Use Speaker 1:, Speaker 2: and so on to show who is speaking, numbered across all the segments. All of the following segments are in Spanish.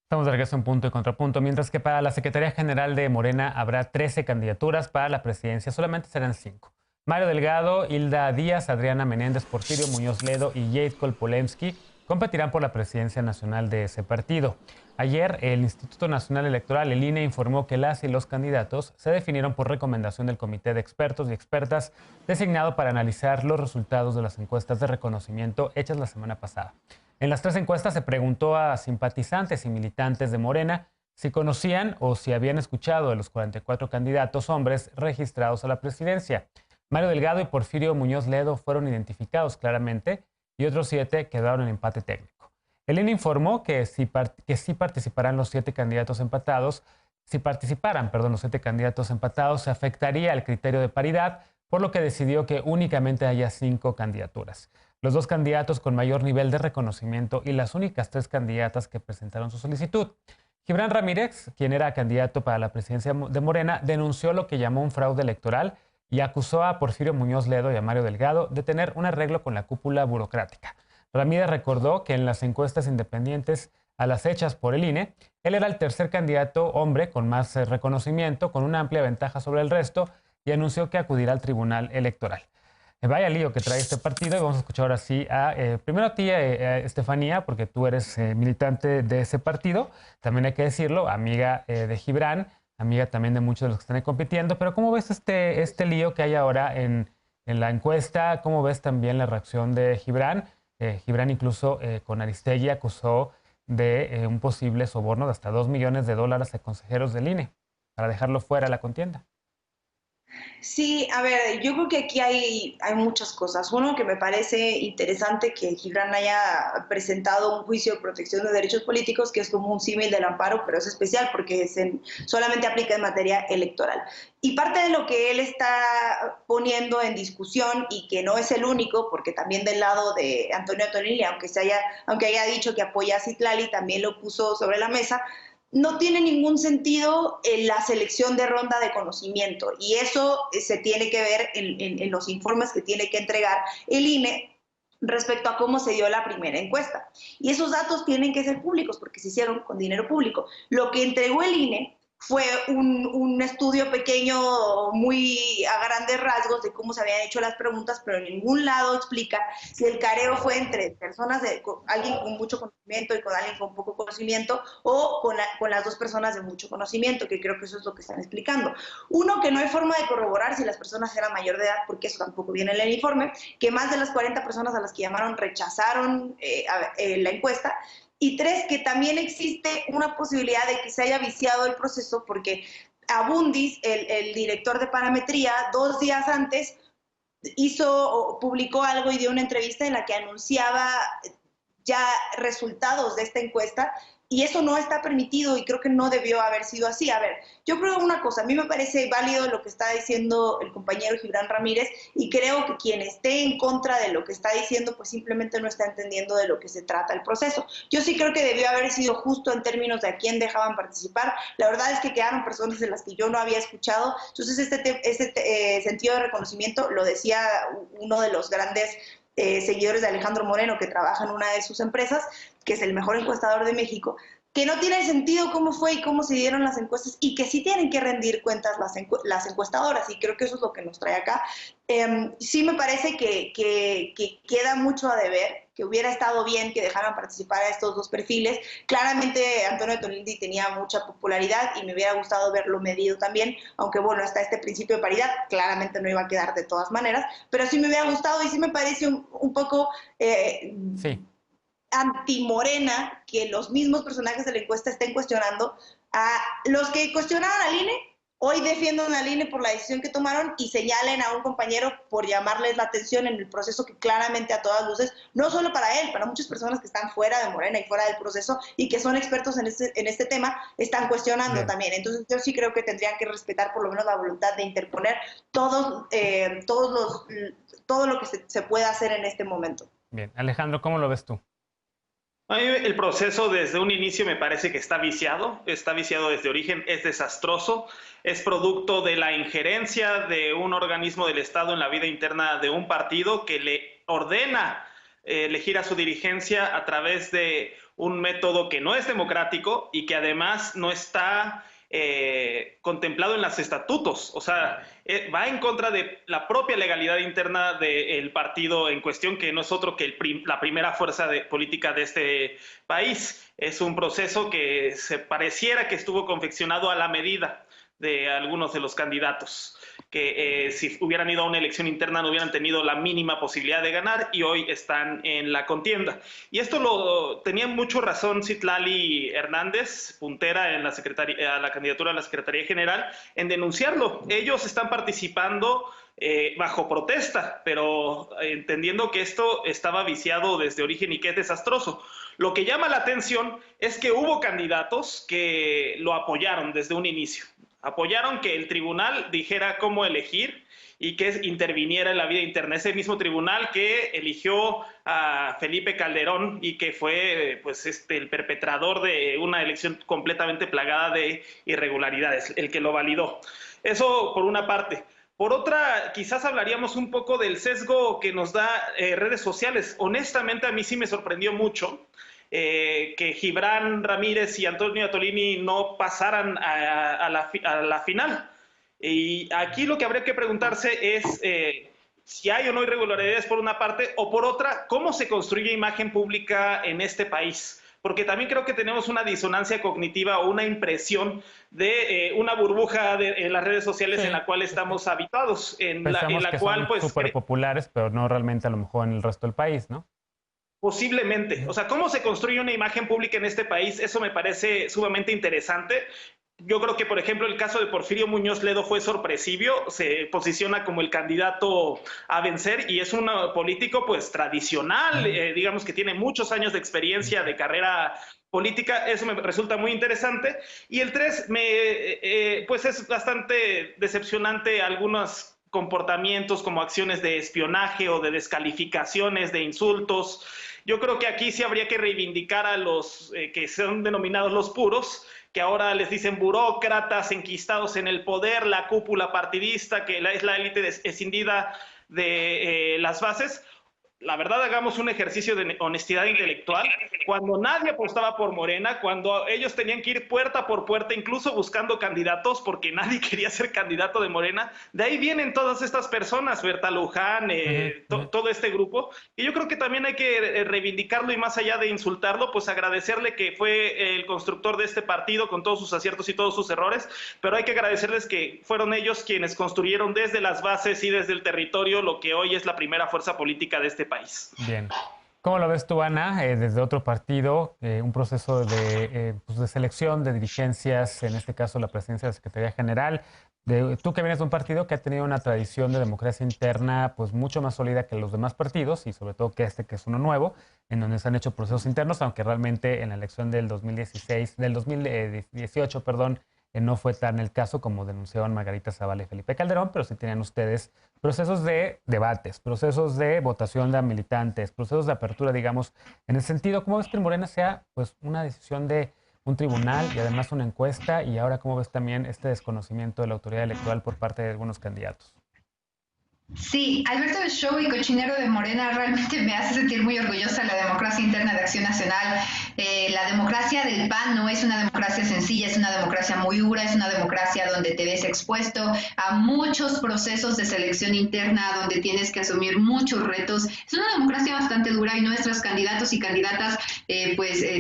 Speaker 1: Estamos de regreso en Punto y Contrapunto. Mientras que para la Secretaría General de Morena habrá 13 candidaturas, para la presidencia solamente serán 5. Mario Delgado, Hilda Díaz, Adriana Menéndez, Porfirio Muñoz Ledo y Jade Kolpolemsky competirán por la presidencia nacional de ese partido. Ayer, el Instituto Nacional Electoral, el INE, informó que las y los candidatos se definieron por recomendación del Comité de Expertos y Expertas designado para analizar los resultados de las encuestas de reconocimiento hechas la semana pasada. En las 3 encuestas se preguntó a simpatizantes y militantes de Morena si conocían o si habían escuchado de los 44 candidatos hombres registrados a la presidencia. Mario Delgado y Porfirio Muñoz Ledo fueron identificados claramente y otros 7 quedaron en empate técnico. El INE informó que sí participarán los 7 candidatos empatados. Si participaran, los 7 candidatos empatados, se afectaría el criterio de paridad, por lo que decidió que únicamente haya 5 candidaturas. Los 2 candidatos con mayor nivel de reconocimiento y las únicas 3 candidatas que presentaron su solicitud. Gibran Ramírez, quien era candidato para la presidencia de Morena, denunció lo que llamó un fraude electoral y acusó a Porfirio Muñoz Ledo y a Mario Delgado de tener un arreglo con la cúpula burocrática. Ramírez recordó que en las encuestas independientes a las hechas por el INE, él era el tercer candidato hombre con más reconocimiento, con una amplia ventaja sobre el resto, y anunció que acudirá al Tribunal Electoral. Vaya lío que trae este partido, y vamos a escuchar ahora sí primero a ti, Estefanía, porque tú eres militante de ese partido, también hay que decirlo, amiga de Gibran, amiga también de muchos de los que están ahí compitiendo, pero ¿cómo ves este lío que hay ahora en la encuesta? ¿Cómo ves también la reacción de Gibran? Gibran incluso con Aristegui acusó de un posible soborno de hasta $2 millones a consejeros del INE para dejarlo fuera de la contienda.
Speaker 2: Sí, a ver, yo creo que aquí hay muchas cosas. Uno, que me parece interesante que Gibran haya presentado un juicio de protección de derechos políticos, que es como un símil del amparo, pero es especial porque solamente aplica en materia electoral. Y parte de lo que él está poniendo en discusión, y que no es el único, porque también del lado de Antonio Tonili, aunque haya dicho que apoya a Citlali, también lo puso sobre la mesa, no tiene ningún sentido la selección de ronda de conocimiento, y eso se tiene que ver en los informes que tiene que entregar el INE respecto a cómo se dio la primera encuesta. Y esos datos tienen que ser públicos porque se hicieron con dinero público. Lo que entregó el INE fue un estudio pequeño, muy a grandes rasgos, de cómo se habían hecho las preguntas, pero en ningún lado explica si el careo fue entre personas alguien con mucho conocimiento y con alguien con poco conocimiento, o con las 2 personas de mucho conocimiento, que creo que eso es lo que están explicando. Uno, que no hay forma de corroborar si las personas eran mayor de edad, porque eso tampoco viene en el informe, que más de las 40 personas a las que llamaron rechazaron la encuesta. Y 3, que también existe una posibilidad de que se haya viciado el proceso, porque Abundis, el director de parametría, 2 días antes publicó algo y dio una entrevista en la que anunciaba ya resultados de esta encuesta, y eso no está permitido, y creo que no debió haber sido así. A ver, yo creo una cosa, a mí me parece válido lo que está diciendo el compañero Gibran Ramírez, y creo que quien esté en contra de lo que está diciendo, pues simplemente no está entendiendo de lo que se trata el proceso. Yo sí creo que debió haber sido justo en términos de a quién dejaban participar. La verdad es que quedaron personas de las que yo no había escuchado, entonces este sentido de reconocimiento, lo decía uno de los grandes seguidores de Alejandro Moreno, que trabaja en una de sus empresas, que es el mejor encuestador de México, que no tiene sentido cómo fue y cómo se dieron las encuestas, y que sí tienen que rendir cuentas las encuestadoras, y creo que eso es lo que nos trae acá. Sí me parece que queda mucho a deber, que hubiera estado bien que dejaran participar a estos 2 perfiles. Claramente Antonio Tonili tenía mucha popularidad y me hubiera gustado verlo medido también, aunque bueno, hasta este principio de paridad claramente no iba a quedar de todas maneras, pero sí me hubiera gustado, y sí me parece un poco
Speaker 1: Sí.
Speaker 2: antimorena que los mismos personajes de la encuesta estén cuestionando a los que cuestionaban al INE. Hoy defienden al INE por la decisión que tomaron y señalen a un compañero por llamarles la atención en el proceso, que claramente a todas luces, no solo para él, para muchas personas que están fuera de Morena y fuera del proceso y que son expertos en este tema, están cuestionando
Speaker 1: Bien.
Speaker 2: también. Entonces yo sí creo que tendrían que respetar por lo menos la voluntad de interponer todo lo que se pueda hacer en este momento.
Speaker 1: Bien. Alejandro, ¿cómo lo ves tú?
Speaker 3: A mí el proceso desde un inicio me parece que está viciado desde origen, es desastroso, es producto de la injerencia de un organismo del Estado en la vida interna de un partido que le ordena elegir a su dirigencia a través de un método que no es democrático y que además no está contemplado en los estatutos. O sea, va en contra de la propia legalidad interna del partido en cuestión, que no es otro que la primera fuerza política de este país. Es un proceso que se pareciera que estuvo confeccionado a la medida de algunos de los candidatos, que si hubieran ido a una elección interna no hubieran tenido la mínima posibilidad de ganar y hoy están en la contienda. Y esto lo tenía mucho razón Citlali Hernández, puntera en a la candidatura a la Secretaría General, en denunciarlo. Ellos están participando bajo protesta, pero entendiendo que esto estaba viciado desde origen y que es desastroso. Lo que llama la atención es que hubo candidatos que lo apoyaron desde un inicio. Apoyaron que el tribunal dijera cómo elegir y que interviniera en la vida interna. Ese mismo tribunal que eligió a Felipe Calderón y que fue pues, el perpetrador de una elección completamente plagada de irregularidades, el que lo validó. Eso por una parte. Por otra, quizás hablaríamos un poco del sesgo que nos da redes sociales. Honestamente, a mí sí me sorprendió mucho que Gibran Ramírez y Antonio Atolini no pasaran a la final. Y aquí lo que habría que preguntarse es si hay o no irregularidades por una parte, o por otra, cómo se construye imagen pública en este país. Porque también creo que tenemos una disonancia cognitiva o una impresión de una burbuja en las redes sociales, sí, en la cual estamos habitados, en la cual pues
Speaker 1: súper populares, pero no realmente a lo mejor en el resto del país, ¿no?
Speaker 3: Posiblemente. O sea, ¿cómo se construye una imagen pública en este país? Eso me parece sumamente interesante. Yo creo que, por ejemplo, el caso de Porfirio Muñoz Ledo fue sorpresivo, se posiciona como el candidato a vencer y es un político pues tradicional, digamos que tiene muchos años de experiencia de carrera política. Eso me resulta muy interesante. Y el 3, pues es bastante decepcionante algunos comportamientos como acciones de espionaje o de descalificaciones, de insultos. Yo creo que aquí sí habría que reivindicar a los que son denominados los puros, que ahora les dicen burócratas enquistados en el poder, la cúpula partidista, que es la élite escindida de las bases. La verdad, hagamos un ejercicio de honestidad intelectual. Cuando nadie apostaba por Morena, cuando ellos tenían que ir puerta por puerta, incluso buscando candidatos, porque nadie quería ser candidato de Morena, de ahí vienen todas estas personas, Berta Luján, todo este grupo. Y yo creo que también hay que reivindicarlo y más allá de insultarlo, pues agradecerle que fue el constructor de este partido con todos sus aciertos y todos sus errores, pero hay que agradecerles que fueron ellos quienes construyeron desde las bases y desde el territorio lo que hoy es la primera fuerza política de este país.
Speaker 1: Bien. ¿Cómo lo ves tú, Ana, desde otro partido, un proceso de selección de dirigencias, en este caso la presidencia de la Secretaría General? Tú que vienes de un partido que ha tenido una tradición de democracia interna pues mucho más sólida que los demás partidos y sobre todo que que es uno nuevo, en donde se han hecho procesos internos, aunque realmente en la elección del 2018, no fue tan el caso como denunciaban Margarita Zavala y Felipe Calderón, pero sí tenían ustedes procesos de debates, procesos de votación de militantes, procesos de apertura, digamos, en el sentido, ¿cómo ves que en Morena sea pues una decisión de un tribunal y además una encuesta? Y ahora, ¿cómo ves también este desconocimiento de la autoridad electoral por parte de algunos candidatos?
Speaker 4: Sí, Alberto del Show y cochinero de Morena realmente me hace sentir muy orgullosa la democracia interna de Acción Nacional. La democracia del PAN no es una democracia sencilla, es una democracia muy dura, es una democracia donde te ves expuesto a muchos procesos de selección interna, donde tienes que asumir muchos retos. Es una democracia bastante dura y nuestros candidatos y candidatas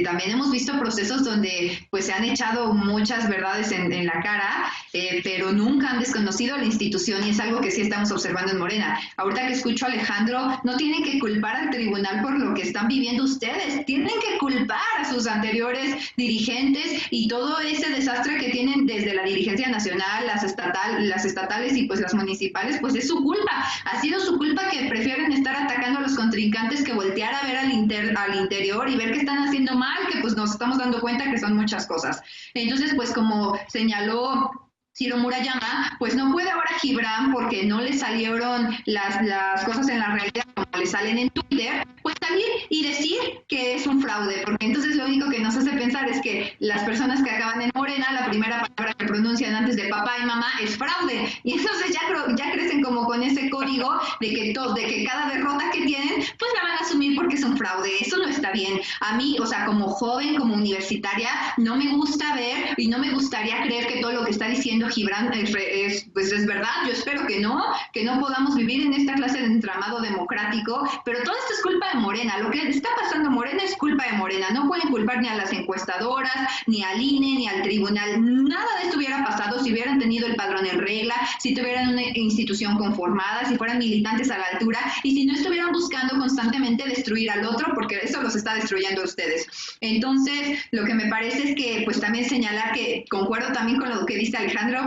Speaker 4: también hemos visto procesos donde pues se han echado muchas verdades en la cara, pero nunca han desconocido a la institución y es algo que sí estamos observando en Morena. Ahorita que escucho a Alejandro, no tienen que culpar al tribunal por lo que están viviendo ustedes, tienen que culpar a sus anteriores dirigentes y todo ese desastre que tienen desde la dirigencia nacional, las estatales y pues las municipales, pues es su culpa. Ha sido su culpa que prefieren estar atacando a los contrincantes que voltear a ver al interior y ver que están haciendo mal, que pues nos estamos dando cuenta que son muchas cosas. Entonces, pues como señaló Ciro Murayama, pues no puede ahora Gibran, porque no le salieron las cosas en la realidad como le salen en Twitter, pues salir y decir que es un fraude, porque entonces lo único que nos hace pensar es que las personas que acaban en Morena, la primera palabra que pronuncian antes de papá y mamá es fraude, y entonces ya crecen como con ese código abrigo de que cada derrota que tienen, pues la van a asumir porque es un fraude. Eso no está bien. A mí, o sea, como joven, como universitaria, no me gusta ver y no me gustaría creer que todo lo que está diciendo Gibran pues es verdad. Yo espero que no podamos vivir en esta clase de entramado democrático, pero todo esto es culpa de Morena. Lo que está pasando en Morena es culpa de Morena. No pueden culpar ni a las encuestadoras, ni al INE, ni al tribunal. Nada de esto hubiera pasado si hubieran tenido el padrón en regla, si tuvieran una institución conformada, si fueran militantes a la altura y si no estuvieran buscando constantemente destruir al otro, porque eso los está destruyendo a ustedes. Entonces, lo que me parece es que, pues también señalar que concuerdo también con lo que dice Alejandro,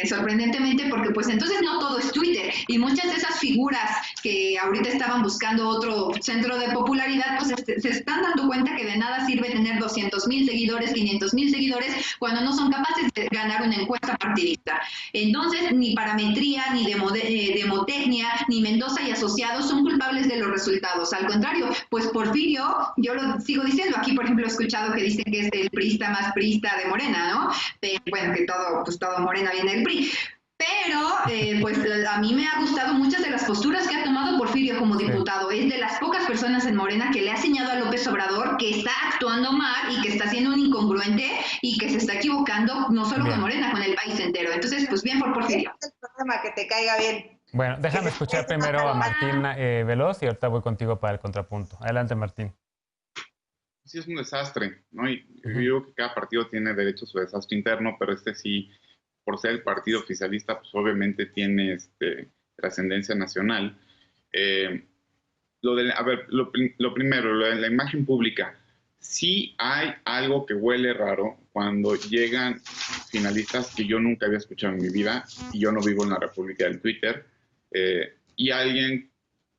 Speaker 4: sorprendentemente, porque pues entonces no todo es Twitter y muchas de esas figuras que ahorita estaban buscando otro centro de popularidad, pues se están dando cuenta que de nada sirve tener 200,000 seguidores, 500,000 seguidores, cuando no son capaces de ganar una encuesta partidista. Entonces, ni Parametría, ni Demotecnia, ni Mendoza y Asociados son culpables de los resultados. Al contrario, pues Porfirio, yo lo sigo diciendo, aquí por ejemplo he escuchado que dicen que es el priista más priista de Morena, ¿no? Pero, bueno, que todo Morena viene del PRI. Pero, pues a mí me ha gustado muchas de las posturas que ha tomado Porfirio como diputado. Es de las pocas personas en Morena que le ha señalado a López Obrador que está actuando mal y que está siendo un incongruente y que se está equivocando no solo con Morena, con el país entero. Entonces, pues bien por Porfirio.
Speaker 2: Es el problema, que te caiga bien.
Speaker 1: Bueno, déjame escuchar primero a Martín Veloz y ahorita voy contigo para el contrapunto. Adelante, Martín.
Speaker 5: Sí, es un desastre, ¿no? Y yo digo que cada partido tiene derecho a su desastre interno, pero sí, por ser el partido oficialista, pues obviamente tiene trascendencia nacional. Lo primero, la imagen pública. Sí hay algo que huele raro cuando llegan finalistas que yo nunca había escuchado en mi vida, y yo no vivo en la República del Twitter, y alguien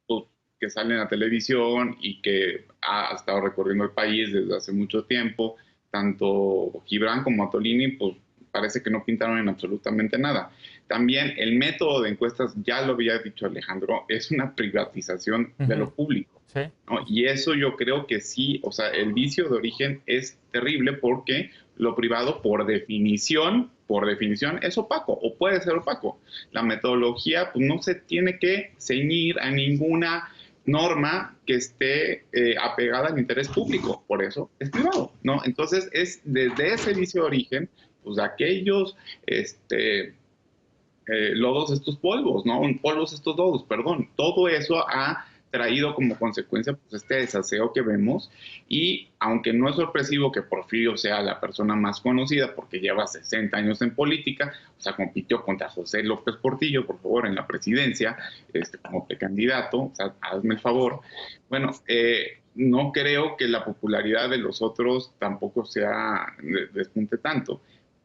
Speaker 5: pues, que sale en la televisión y que ha estado recorriendo el país desde hace mucho tiempo, tanto Gibran como Ottolini, pues parece que no pintaron en absolutamente nada. También el método de encuestas, ya lo había dicho Alejandro, es una privatización de lo público.
Speaker 1: Sí.
Speaker 5: ¿No? Y eso yo creo que sí, o sea, el vicio de origen es terrible porque lo privado por definición es opaco o puede ser opaco. La metodología pues, no se tiene que ceñir a ninguna norma que esté apegada al interés público, por eso es privado, ¿no? Entonces es desde ese vicio de origen, pues aquellos lodos estos polvos, ¿no? Polvos estos lodos, perdón. Todo eso ha traído como consecuencia pues, este desaseo que vemos, y aunque no es sorpresivo que Porfirio sea la persona más conocida porque lleva 60 años en política, o sea, compitió contra José López Portillo, por favor, en la presidencia, como precandidato, o sea, hazme el favor. Bueno, no creo que la popularidad de los otros tampoco despunte tanto.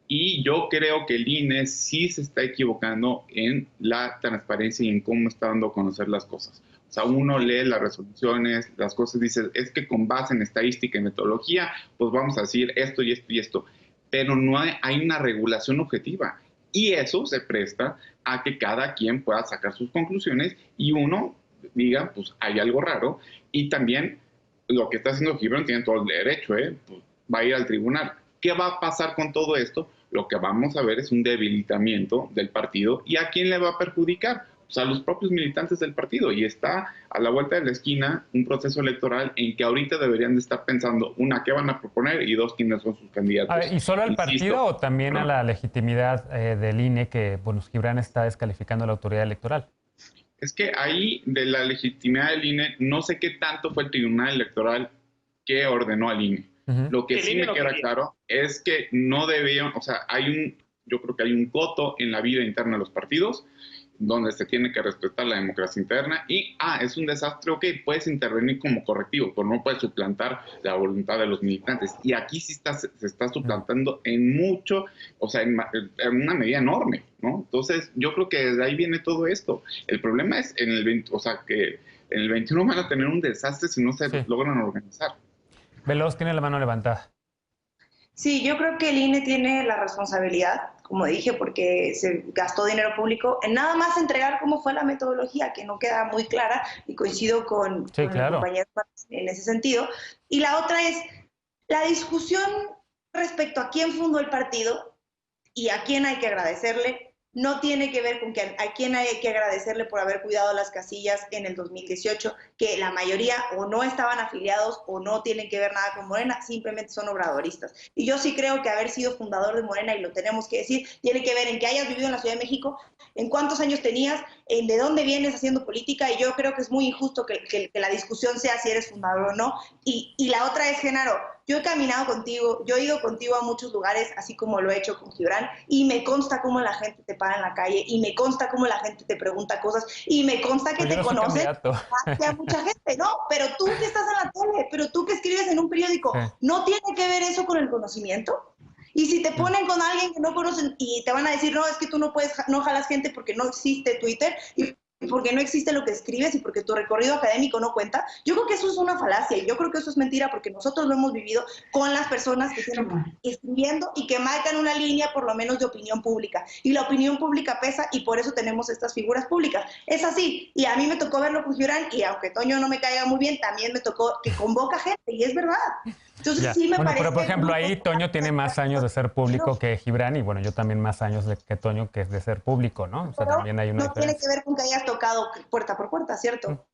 Speaker 5: Y yo creo que el INE sí se está equivocando en la transparencia y en cómo está dando a conocer las cosas. O sea, uno lee las resoluciones, las cosas, dice, es que con base en estadística y metodología, pues vamos a decir esto y esto y esto. Pero no hay una regulación objetiva. Y eso se presta a que cada quien pueda sacar sus conclusiones y uno diga, pues hay algo raro. Y también lo que está haciendo Gibran tiene todo el derecho, pues, va a ir al tribunal. ¿Qué va a pasar con todo esto? Lo que vamos a ver es un debilitamiento del partido. ¿Y a quién le va a perjudicar? Pues a los propios militantes del partido. Y está a la vuelta de la esquina un proceso electoral en que ahorita deberían de estar pensando, una, qué van a proponer, y dos, quiénes son sus candidatos.
Speaker 1: A ver, ¿y solo al partido o también a la legitimidad del INE que, bueno, Gibran está descalificando a la autoridad electoral?
Speaker 5: Es que ahí, de la legitimidad del INE, no sé qué tanto fue el tribunal electoral que ordenó al INE. Lo que sí me queda claro es que no debían, o sea, yo creo que hay un coto en la vida interna de los partidos donde se tiene que respetar la democracia interna y, es un desastre, ok, puedes intervenir como correctivo, pero no puedes suplantar la voluntad de los militantes. Y aquí sí se está suplantando en mucho, o sea, en una medida enorme, ¿no? Entonces, yo creo que desde ahí viene todo esto. El problema es que en el 21 van a tener un desastre si no se logran organizar.
Speaker 1: Veloz tiene la mano levantada.
Speaker 2: Sí, yo creo que el INE tiene la responsabilidad, como dije, porque se gastó dinero público en nada más entregar cómo fue la metodología, que no queda muy clara, y coincido con el compañero en ese sentido. Y la otra es la discusión respecto a quién fundó el partido y a quién hay que agradecerle. no tiene que ver con que a quién hay que agradecerle por haber cuidado las casillas en el 2018, que la mayoría o no estaban afiliados o no tienen que ver nada con Morena, simplemente son obradoristas. Y yo sí creo que haber sido fundador de Morena, y lo tenemos que decir, tiene que ver en que hayas vivido en la Ciudad de México, en cuántos años tenías, en de dónde vienes haciendo política, y yo creo que es muy injusto que la discusión sea si eres fundador o no. Y la otra es, Genaro, yo he caminado contigo, yo he ido contigo a muchos lugares, así como lo he hecho con Gibran, y me consta cómo la gente te para en la calle, y me consta cómo la gente te pregunta cosas, y me consta que te conocen a mucha gente, ¿no? Pero tú que estás en la tele, pero tú que escribes en un periódico, ¿no tiene que ver eso con el conocimiento? Y si te ponen con alguien que no conocen y te van a decir, no, es que tú no puedes, no jalas gente porque no existe Twitter, y porque no existe lo que escribes y porque tu recorrido académico no cuenta, yo creo que eso es una falacia y yo creo que eso es mentira porque nosotros lo hemos vivido con las personas que están escribiendo y que marcan una línea por lo menos de opinión pública. Y la opinión pública pesa y por eso tenemos estas figuras públicas. Es así. Y a mí me tocó verlo con Gibran y aunque Toño no me caiga muy bien, también me tocó que convoca gente y es verdad. Entonces sí me parece...
Speaker 1: Pero por ejemplo ahí Toño tiene más años de ser público que Gibran y bueno, yo también más años que Toño que es de ser público, ¿no? O sea, también hay una
Speaker 2: no tiene que ver con que hayas tocado puerta por puerta, ¿cierto?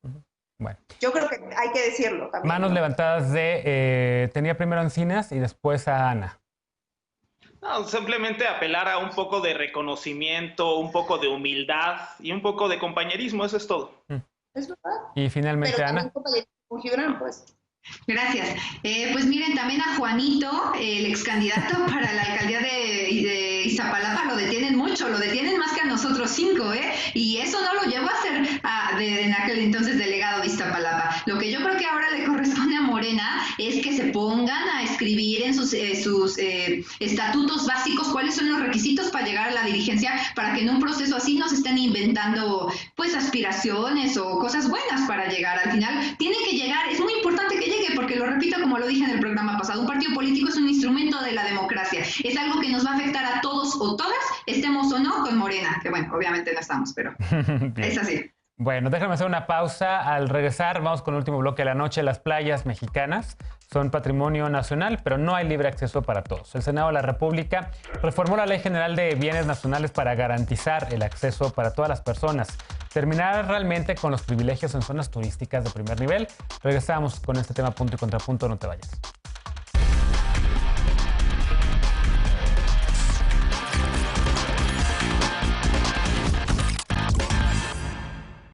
Speaker 1: Bueno.
Speaker 2: Yo creo que hay que decirlo también.
Speaker 1: Manos levantadas de... tenía primero a Encinas y después a Ana.
Speaker 3: No, simplemente apelar a un poco de reconocimiento, un poco de humildad y un poco de compañerismo, eso es todo.
Speaker 2: Es verdad.
Speaker 1: Y finalmente
Speaker 2: pero
Speaker 1: Ana.
Speaker 2: Con Gibran, pues.
Speaker 4: Gracias. Pues miren, también a Juanito, el ex candidato para la alcaldía de Iztapalapa, lo detienen mucho, lo detienen más que a nosotros 5, y eso no lo llevó a ser en aquel entonces delegado de Iztapalapa. Lo que yo creo que ahora le corresponde a Morena es que se pongan a escribir en sus estatutos básicos cuáles son los requisitos para llegar a la dirigencia, para que en un proceso así no se estén inventando pues aspiraciones o cosas buenas para llegar. Al final tiene que llegar, es muy importante que llegue, porque lo repito como lo dije en el programa pasado, un partido político es un instrumento de la democracia, es algo que nos va a afectar a todos o todas, estemos o no con Morena, que bueno, obviamente no estamos, pero es así.
Speaker 1: Bueno, déjame hacer una pausa. Al regresar vamos con el último bloque de la noche. Las playas mexicanas son patrimonio nacional, pero no hay libre acceso para todos. El Senado de la República reformó la Ley General de Bienes Nacionales para garantizar el acceso para todas las personas. Terminar realmente con los privilegios en zonas turísticas de primer nivel. Regresamos con este tema punto y contrapunto, no te vayas.